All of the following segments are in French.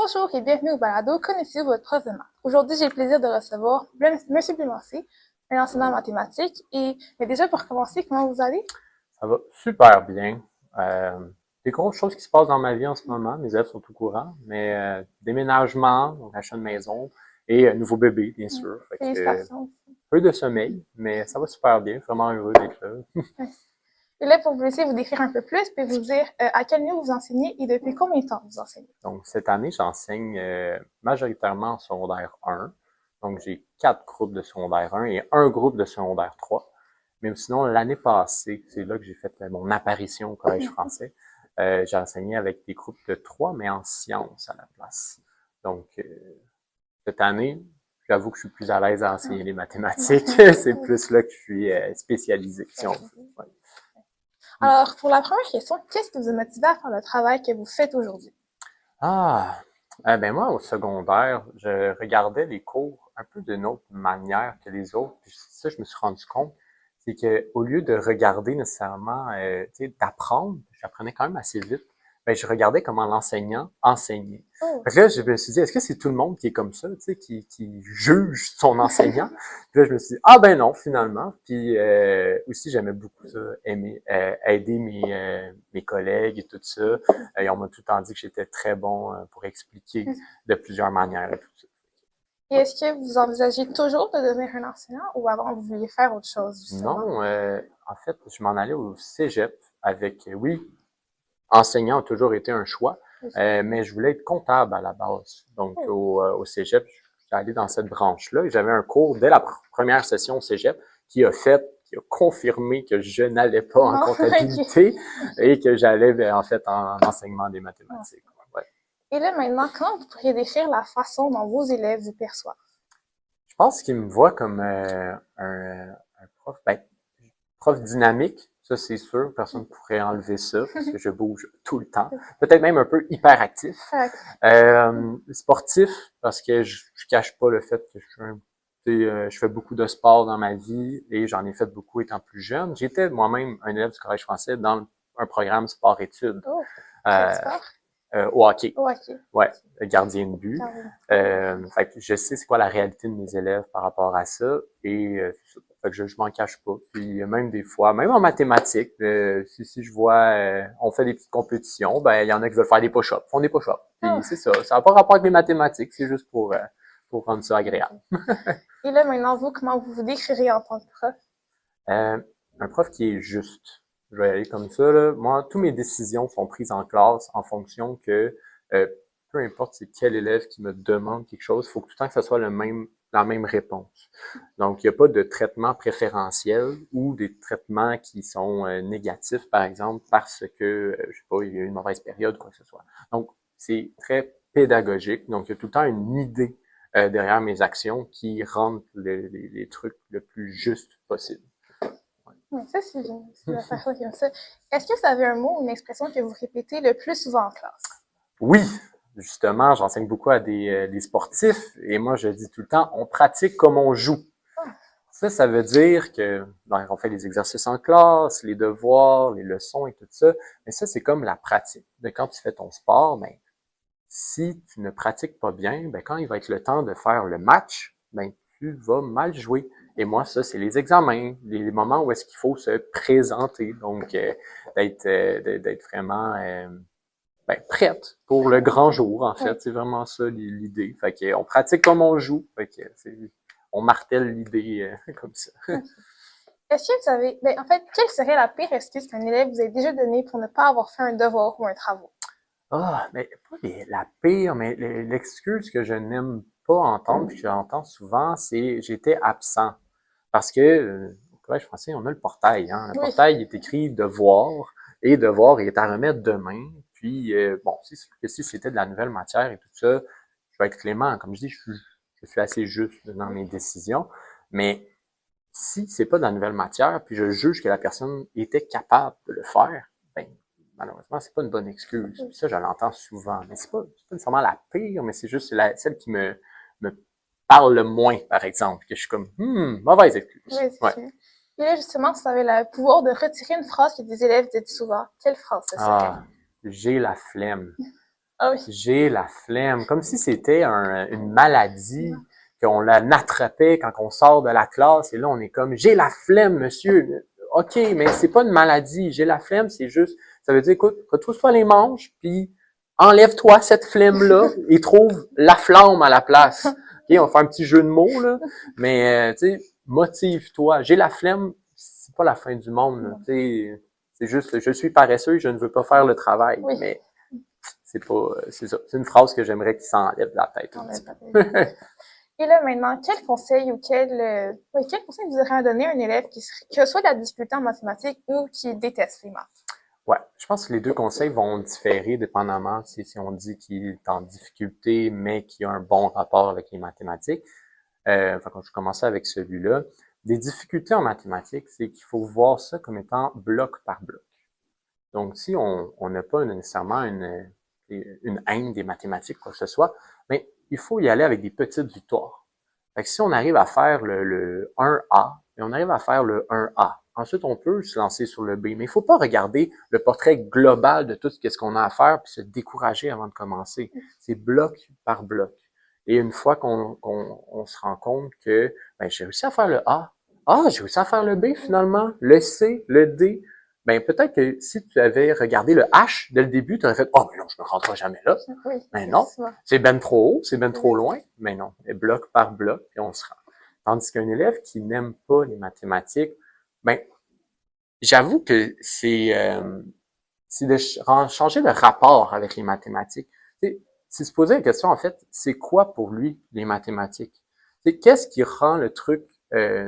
Bonjour et bienvenue au balado Connaissez-vous votre prof de maths? Aujourd'hui, j'ai le plaisir de recevoir Monsieur Plumancé, un enseignant en mathématiques. Mais déjà, pour commencer, comment vous allez? Ça va super bien. Des grosses choses qui se passent dans ma vie en ce moment. Mes élèves sont au courant, mais déménagement, donc achat de maison et nouveau bébé, bien sûr. Fait que, Félicitations. peu de sommeil, mais ça va super bien. Vraiment heureux d'être là. Et là, pour vous laisser vous décrire un peu plus, puis vous dire à quel niveau vous enseignez et depuis combien de temps vous enseignez. Donc, cette année, j'enseigne majoritairement en secondaire 1. Donc, j'ai 4 groupes de secondaire 1 et un groupe de secondaire 3. Mais sinon, l'année passée, c'est là que j'ai fait mon apparition au Collège français. J'ai enseigné avec des groupes de 3, mais en sciences à la place. Donc, cette année, j'avoue que je suis plus à l'aise à enseigner les mathématiques. C'est plus là que je suis spécialisé, si on veut. Ouais. Alors, pour la première question, qu'est-ce qui vous a motivé à faire le travail que vous faites aujourd'hui? Ah, ben moi, au secondaire, je regardais les cours un peu d'une autre manière que les autres. Puis ça, je me suis rendu compte, c'est que au lieu de regarder nécessairement, tu sais, d'apprendre, j'apprenais quand même assez vite. Ben, je regardais comment l'enseignant enseignait. Oh, Fait que là, je me suis dit, est-ce que c'est tout le monde qui est comme ça, tu sais, qui juge son enseignant? Puis là, je me suis dit, ah ben non, finalement. Puis aussi, j'aimais beaucoup ça, aider mes collègues et tout ça. Et on m'a tout le temps dit que j'étais très bon pour expliquer de plusieurs manières et tout ça. et est-ce que vous envisagez toujours de devenir un enseignant ou avant vous vouliez faire autre chose, justement? Non, en fait, je m'en allais au cégep avec, oui, enseignant a toujours été un choix, mais je voulais être comptable à la base. Donc, au cégep, je suis allé dans cette branche-là et j'avais un cours dès la première session au cégep qui a confirmé que je n'allais pas en Non? comptabilité et que j'allais, en fait, en enseignement des mathématiques. Ouais. Et là, maintenant, comment vous pourriez décrire la façon dont vos élèves vous perçoivent? Je pense qu'ils me voient comme un prof, prof dynamique, ça c'est sûr, personne ne pourrait enlever ça, parce que je bouge tout le temps. Peut-être même un peu hyperactif. Sportif, parce que je cache pas le fait que je fais beaucoup de sport dans ma vie et j'en ai fait beaucoup étant plus jeune. J'étais moi-même un élève du Collège français dans un programme sport-études. Oh, quel Euh, sport? Au hockey. Oh, ok. Ouais, gardien de but. Carrément. Fait que je sais c'est quoi la réalité de mes élèves par rapport à ça et fait que je m'en cache pas. Puis même des fois, même en mathématiques, si je vois on fait des petites compétitions, ben il y en a qui veulent faire des push-ups, font des push-ups. Puis Oh, c'est ça, ça n'a pas rapport avec les mathématiques, c'est juste pour rendre ça agréable. et là, maintenant, vous, comment vous vous décrirez en tant que prof? Euh, un prof qui est juste. Je vais aller comme ça, là. Moi, toutes mes décisions sont prises en classe en fonction que euh, peu importe c'est quel élève qui me demande quelque chose, il faut que tout le temps que ce soit la même réponse. Donc, il n'y a pas de traitement préférentiel ou des traitements qui sont négatifs, par exemple, parce que, je sais pas, il y a eu une mauvaise période, quoi que ce soit. Donc, c'est très pédagogique. Donc, il y a tout le temps une idée derrière mes actions qui rendent les trucs le plus juste possible. Oui, ça, c'est bien. C'est la personne qui aime ça. Est-ce que vous avez un mot ou une expression que vous répétez le plus souvent en classe? Oui, justement, j'enseigne beaucoup à des sportifs et moi, je dis tout le temps, on pratique comme on joue. Ça veut dire que on fait les exercices en classe, les devoirs, les leçons et tout ça, mais ça, c'est comme la pratique. De quand tu fais ton sport, ben, si tu ne pratiques pas bien, ben, quand il va être le temps de faire le match, ben, tu vas mal jouer. Et moi, ça, c'est les examens, les moments où est-ce qu'il faut se présenter, donc d'être vraiment prête pour le grand jour, en fait. Oui. C'est vraiment ça l'idée. Fait que on pratique comme on joue. Fait que on martèle l'idée comme ça. Ok. Est-ce que vous avez, ben, en fait, quelle serait la pire excuse qu'un élève vous ait déjà donnée pour ne pas avoir fait un devoir ou un travail? Ah, mais pas la pire, mais l'excuse que je n'aime pas entendre, puis que j'entends souvent, c'est j'étais absent. Parce que au collège français, on a le portail. Hein? Le Oui. portail est écrit devoir, et devoir est à remettre demain. Puis bon, si c'était de la nouvelle matière et tout ça, je vais être clément. Comme je dis, je suis assez juste dans mes décisions. Mais si c'est pas de la nouvelle matière, puis je juge que la personne était capable de le faire, ben malheureusement, c'est pas une bonne excuse. Puis ça, je l'entends souvent. Mais c'est pas nécessairement la pire, mais c'est juste celle qui me parle le moins, par exemple, que je suis comme, mauvaise excuse. Oui, c'est Ouais. sûr. Et là, justement, si vous avez le pouvoir de retirer une phrase que des élèves disent souvent, quelle phrase ce serait? Ah, j'ai la flemme. Ah oui. J'ai la flemme. Comme si c'était une maladie, qu'on l'attrapait quand on sort de la classe. Et là, on est comme, j'ai la flemme, monsieur. OK, mais c'est pas une maladie. J'ai la flemme, c'est juste, ça veut dire, écoute, retrousse-toi les manches, puis enlève-toi cette flemme-là et trouve la flamme à la place. OK, on va faire un petit jeu de mots, là. Mais, tu sais, motive-toi. J'ai la flemme, c'est pas la fin du monde, là. Tu sais, c'est juste, je suis paresseux, je ne veux pas faire le travail. Oui. Mais c'est pas, c'est ça. C'est une phrase que j'aimerais qu'il s'enlève de la tête un petit peu. Et là, maintenant, quel conseil ou quel conseil vous auriez à donner à un élève qui reçoit de la difficulté en mathématiques ou qui déteste les maths? Ouais, je pense que les deux conseils vont différer dépendamment si on dit qu'il est en difficulté, mais qu'il a un bon rapport avec les mathématiques. Quand je commençais avec celui-là, des difficultés en mathématiques, c'est qu'il faut voir ça comme étant bloc par bloc. Donc, si on n'a pas nécessairement une haine des mathématiques, quoi que ce soit, mais il faut y aller avec des petites victoires. Fait que si on arrive à faire le 1A, et on arrive à faire le 1A, ensuite on peut se lancer sur le B. Mais il faut pas regarder le portrait global de tout ce qu'on a à faire puis se décourager avant de commencer. C'est bloc par bloc. Et une fois qu'on se rend compte que ben, j'ai réussi à faire le A, j'ai réussi à faire le B finalement, le C, le D, ben peut-être que si tu avais regardé le H dès le début, tu aurais fait mais non, je me rendrai jamais là. Oui, Mais non, c'est ben trop haut, c'est ben trop loin. Mais non, et bloc par bloc, puis on se rend. Tandis qu'un élève qui n'aime pas les mathématiques, ben j'avoue que c'est de changer le rapport avec les mathématiques. C'est se poser la question en fait, c'est quoi pour lui les mathématiques? Qu'est-ce qui rend le truc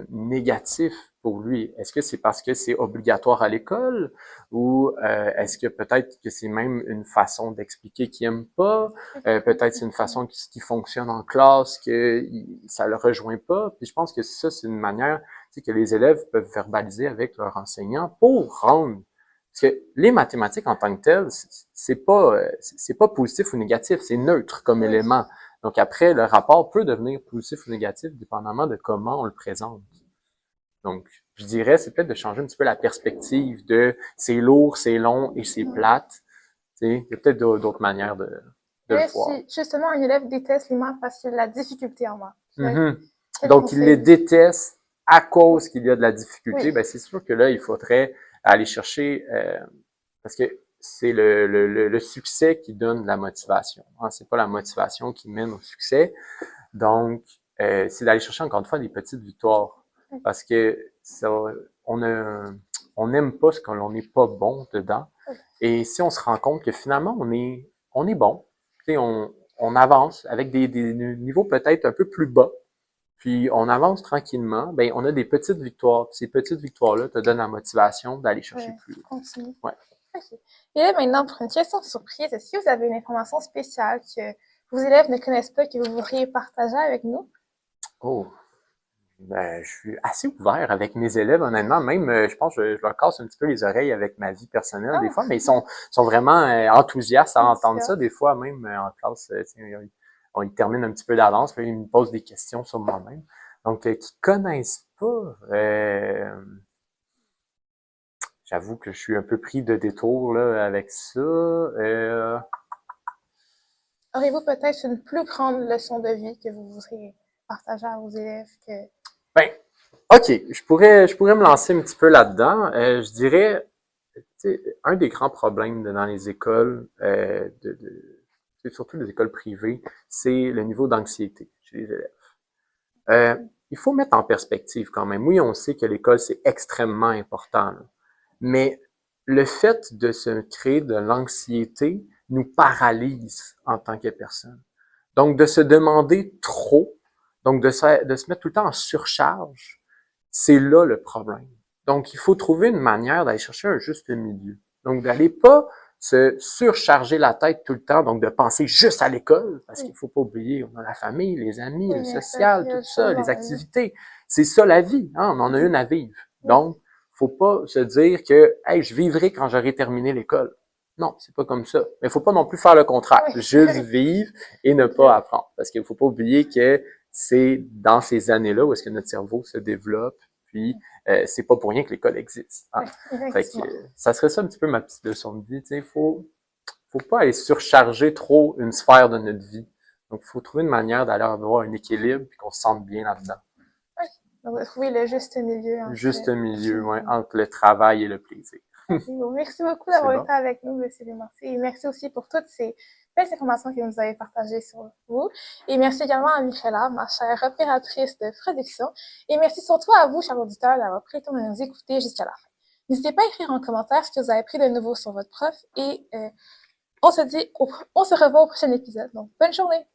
négatif pour lui? Est-ce que c'est parce que c'est obligatoire à l'école ou est-ce que peut-être que c'est même une façon d'expliquer qu'il aime pas? Peut-être c'est une façon qui fonctionne en classe que ça le rejoint pas. Puis je pense que ça, c'est une manière que les élèves peuvent verbaliser avec leur enseignant pour rendre parce que les mathématiques en tant que telles, c'est pas positif ou négatif, c'est neutre comme élément. Donc après, le rapport peut devenir positif ou négatif dépendamment de comment on le présente. Donc, je dirais, c'est peut-être de changer un petit peu la perspective de c'est lourd, c'est long et c'est plate. Tu sais, il y a peut-être d'autres manières de le voir. Si justement un élève déteste les maths parce qu'il a de la difficulté en maths, donc, il les déteste à cause qu'il y a de la difficulté. Oui. Ben, c'est sûr que là, il faudrait aller chercher parce que c'est le succès qui donne la motivation. Hein? C'est pas la motivation qui mène au succès. Donc, c'est d'aller chercher encore une fois des petites victoires. Parce que ça, on n'aime pas ce que l'on n'est pas bon dedans. Et si on se rend compte que finalement, on est bon, on avance avec des niveaux peut-être un peu plus bas, puis on avance tranquillement, ben on a des petites victoires. Puis ces petites victoires-là te donnent la motivation d'aller chercher plus haut. Continue. Ouais. Okay. Et là, maintenant, pour une question surprise, est-ce que vous avez une information spéciale que vos élèves ne connaissent pas, que vous voudriez partager avec nous? Oh, ben, je suis assez ouvert avec mes élèves, honnêtement. Même, je pense que je leur casse un petit peu les oreilles avec ma vie personnelle des fois, mais ils sont vraiment enthousiastes à entendre ça. Des fois, même en classe, ils terminent un petit peu d'avance, puis ils me posent des questions sur moi-même. Donc, qui connaissent pas, j'avoue que je suis un peu pris de détour là, avec ça. Aurez-vous peut-être une plus grande leçon de vie que vous voudriez partager à vos élèves que... Ben, OK, je pourrais me lancer un petit peu là-dedans. Je dirais, un des grands problèmes dans les écoles, surtout les écoles privées, c'est le niveau d'anxiété chez les élèves. Il faut mettre en perspective quand même. Oui, on sait que l'école, c'est extrêmement important, là. Mais le fait de se créer de l'anxiété nous paralyse en tant que personne. Donc, de se demander trop, donc de se mettre tout le temps en surcharge, c'est là le problème. Donc, il faut trouver une manière d'aller chercher un juste milieu. Donc, d'aller pas se surcharger la tête tout le temps, donc de penser juste à l'école, parce qu'il faut pas oublier, on a la famille, les amis, le social, tout ça, les activités. C'est ça la vie, hein? On en a une à vivre. Donc, faut pas se dire que, hey, je vivrai quand j'aurai terminé l'école. Non, c'est pas comme ça. Mais faut pas non plus faire le contraire. Juste vivre et ne pas apprendre. Parce qu'il faut pas oublier que c'est dans ces années-là où est-ce que notre cerveau se développe. Puis, c'est pas pour rien que l'école existe. Hein. Fait que, ça serait ça un petit peu ma petite leçon de vie. Tu sais, faut faut pas aller surcharger trop une sphère de notre vie. Donc, il faut trouver une manière d'aller avoir un équilibre et qu'on se sente bien là-dedans. Oui. Donc, trouver le juste milieu Juste milieu, ouais, entre le travail et le plaisir. Bon, merci beaucoup C'est d'avoir bon. été avec nous, M. Desmarais. Et merci aussi pour toutes ces belles informations que vous avez partagées sur vous. Et merci également à Michaela, ma chère opératrice de production. Et merci surtout à vous, chers auditeurs, d'avoir pris le temps de nous écouter jusqu'à la fin. N'hésitez pas à écrire en commentaire ce que vous avez appris de nouveau sur votre prof. Et on se revoit au prochain épisode. Donc, bonne journée!